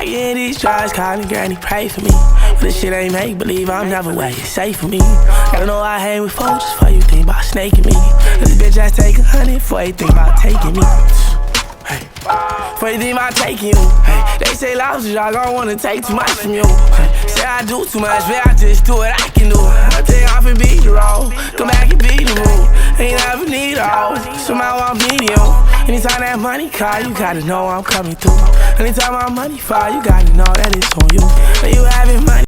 I get in these drugs, calling granny, pray for me. But this shit ain't make believe, I'm never where it's safe for me. Gotta know I hang with folks just for you think about snaking me. This bitch I take 100 before you think about taking me. Hey, before you think about taking you. Hey, they say lousy, y'all don't wanna take too much from you. Hey, say I do too much, but I just do what I can do. I take off and beat the road, come back and beat the rule. Ain't never need all, somehow I'm medium. Anytime that money call, you gotta know I'm coming through. Anytime my money fall, you gotta know that it's on you. When you having money.